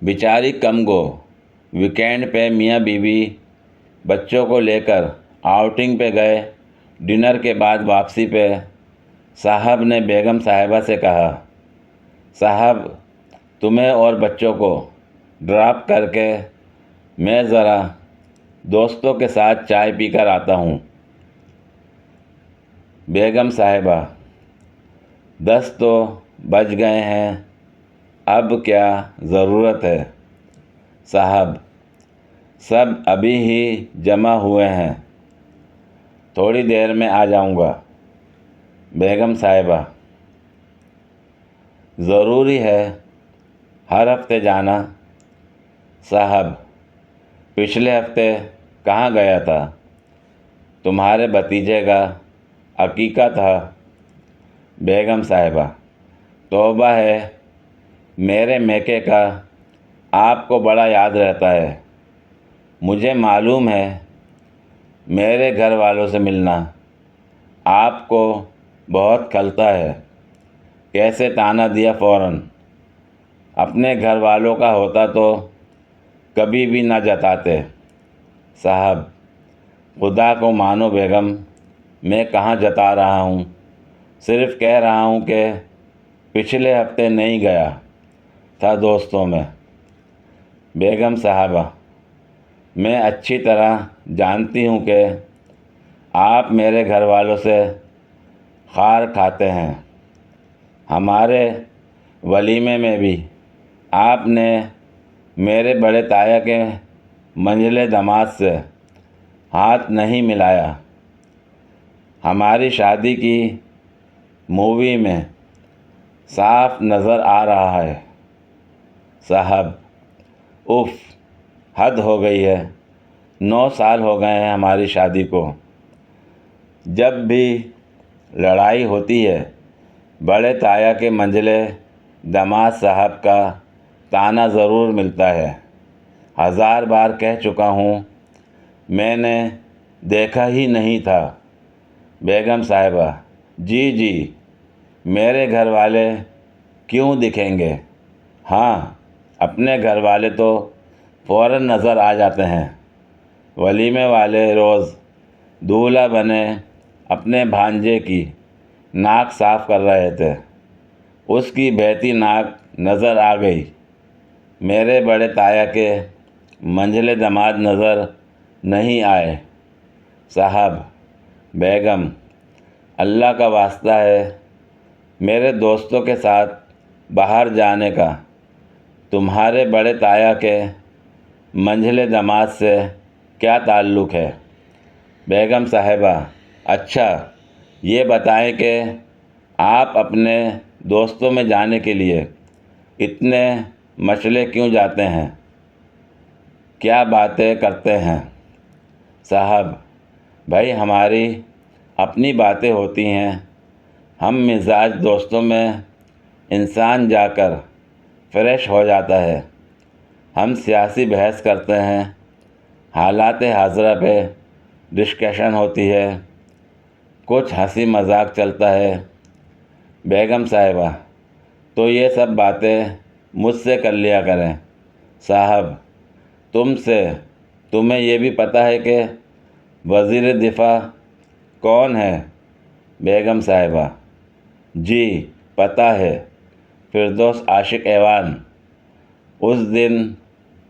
بیچاری کم گو ویکینڈ پہ میاں بیوی بچوں کو لے کر آؤٹنگ پہ گئے۔ ڈنر کے بعد واپسی پہ صاحب نے بیگم صاحبہ سے کہا، صاحب تمہیں اور بچوں کو ڈراپ کر کے میں ذرا دوستوں کے ساتھ چائے پی کر آتا ہوں۔ بیگم صاحبہ، 10 تو بج گئے ہیں، اب کیا ضرورت ہے؟ صاحب، سب ابھی ہی جمع ہوئے ہیں، تھوڑی دیر میں آ جاؤں گا۔ بیگم صاحبہ، ضروری ہے ہر ہفتے جانا؟ صاحب، پچھلے ہفتے کہاں گیا تھا؟ تمہارے بھتیجے کا عقیقہ تھا۔ بیگم صاحبہ، توبہ ہے، میرے میکے کا آپ کو بڑا یاد رہتا ہے۔ مجھے معلوم ہے میرے گھر والوں سے ملنا آپ کو بہت کھلتا ہے۔ کیسے طعنہ دیا فوراً، اپنے گھر والوں کا ہوتا تو کبھی بھی نہ جتاتے۔ صاحب، خدا کو مانو بیگم، میں کہاں جتا رہا ہوں، صرف کہہ رہا ہوں کہ پچھلے ہفتے نہیں گیا تھا دوستوں میں۔ بیگم صاحبہ، میں اچھی طرح جانتی ہوں کہ آپ میرے گھر والوں سے خار کھاتے ہیں۔ ہمارے ولیمے میں بھی آپ نے میرے بڑے تایا کے منجلے داماد سے ہاتھ نہیں ملایا۔ ہماری شادی کی مووی میں صاف نظر آ رہا ہے۔ صاحب، اف، حد ہو گئی ہے، 9 سال ہو گئے ہیں ہماری شادی کو۔ جب بھی لڑائی ہوتی ہے بڑے تایا کے منجلے داماد صاحب کا طعنہ ضرور ملتا ہے۔ 1000 بار کہہ چکا ہوں، میں نے دیکھا ہی نہیں تھا۔ بیگم صاحبہ، جی جی، میرے گھر والے کیوں دکھیں گے؟ ہاں، اپنے گھر والے تو فوراً نظر آ جاتے ہیں۔ ولیمے والے روز دولہا بنے اپنے بھانجے کی ناک صاف کر رہے تھے، اس کی بہتی ناک نظر آ گئی۔ میرے بڑے تایا کے منجلے داماد نظر نہیں آئے۔ صاحب، بیگم، اللہ کا واسطہ ہے، میرے دوستوں کے ساتھ باہر جانے کا تمہارے بڑے تایا کے منجلے داماد سے کیا تعلق ہے؟ بیگم صاحبہ، اچھا یہ بتائیں کہ آپ اپنے دوستوں میں جانے کے لیے اتنے مچلے کیوں جاتے ہیں؟ کیا باتیں کرتے ہیں؟ صاحب، بھائی ہماری اپنی باتیں ہوتی ہیں، ہم مزاج دوستوں میں انسان جا کر فریش ہو جاتا ہے۔ ہم سیاسی بحث کرتے ہیں، حالات حاضرہ پہ ڈسکشن ہوتی ہے، کچھ ہنسی مذاق چلتا ہے۔ بیگم صاحبہ، تو یہ سب باتیں مجھ سے کر لیا کریں۔ صاحب، تمہیں یہ بھی پتہ ہے کہ وزیر دفاع کون ہے؟ بیگم صاحبہ، جی پتہ ہے، فردوس عاشق ایوان۔ اس دن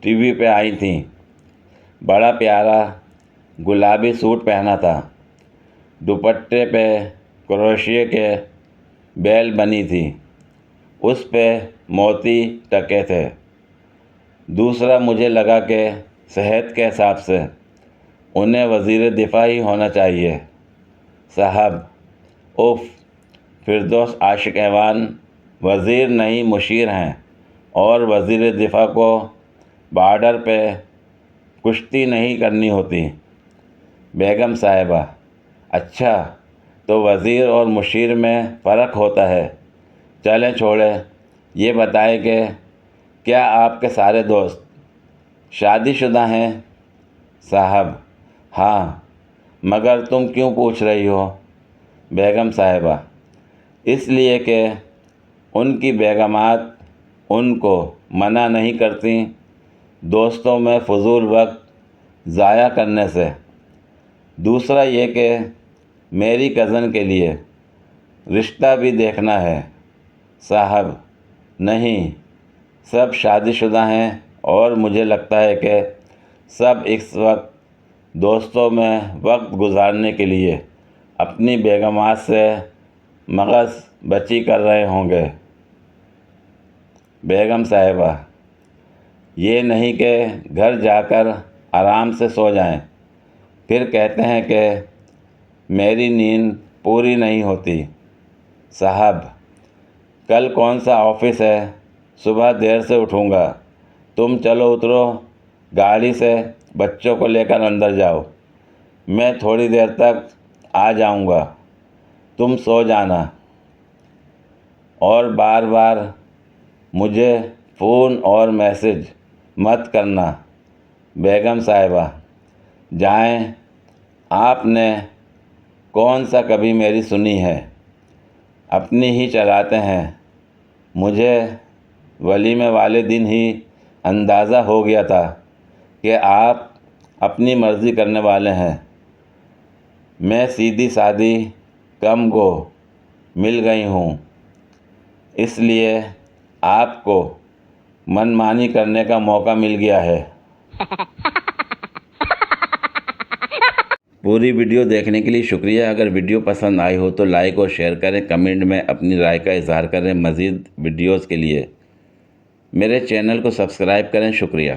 ٹی وی پہ آئی تھیں، بڑا پیارا گلابی سوٹ پہنا تھا، دوپٹے پہ کروشیے کے بیل بنی تھی، اس پہ موتی ٹکے تھے۔ دوسرا مجھے لگا کہ صحت کے حساب سے انہیں وزیر دفاع ہی ہونا چاہیے۔ صاحب، اف، فردوس عاشق ایوان وزیر نہیں مشیر ہیں، اور وزیر دفاع کو بارڈر پہ کشتی نہیں کرنی ہوتی۔ بیگم صاحبہ، اچھا تو وزیر اور مشیر میں فرق ہوتا ہے۔ چلیں چھوڑیں، یہ بتائیں کہ کیا آپ کے سارے دوست شادی شدہ ہیں؟ صاحب، ہاں، مگر تم کیوں پوچھ رہی ہو؟ بیگم صاحبہ، اس لیے کہ ان کی بیگمات ان کو منع نہیں کرتیں دوستوں میں فضول وقت ضائع کرنے سے۔ دوسرا یہ کہ میری کزن کے لیے رشتہ بھی دیکھنا ہے۔ صاحب: نہیں، سب شادی شدہ ہیں اور مجھے لگتا ہے کہ سب اس وقت دوستوں میں وقت گزارنے کے لیے اپنی بیگمات سے مغز بچی کر رہے ہوں گے۔ بیگم صاحبہ: یہ نہیں کہ گھر جا کر آرام سے سو جائیں، پھر کہتے ہیں کہ میری نیند پوری نہیں ہوتی۔ صاحب: کل کون سا آفس ہے، صبح دیر سے اٹھوں گا۔ تم چلو اترو گاڑی سے، بچوں کو لے کر اندر جاؤ، میں تھوڑی دیر تک آ جاؤں گا، تم سو جانا، اور بار بار مجھے فون اور میسج مت کرنا۔ بیگم صاحبہ: جائیں، آپ نے کون سا کبھی میری سنی ہے، اپنی ہی چلاتے ہیں۔ مجھے ولیمے والے دن ہی اندازہ ہو گیا تھا کہ آپ اپنی مرضی کرنے والے ہیں۔ میں سیدھی سادی کم گو مل گئی ہوں، اس لیے آپ کو من مانی کرنے کا موقع مل گیا ہے۔ پوری ویڈیو دیکھنے کے لیے شکریہ۔ اگر ویڈیو پسند آئی ہو تو لائک اور شیئر کریں، کمنٹ میں اپنی رائے کا اظہار کریں۔ مزید ویڈیوز کے لیے میرے چینل کو سبسکرائب کریں۔ شکریہ۔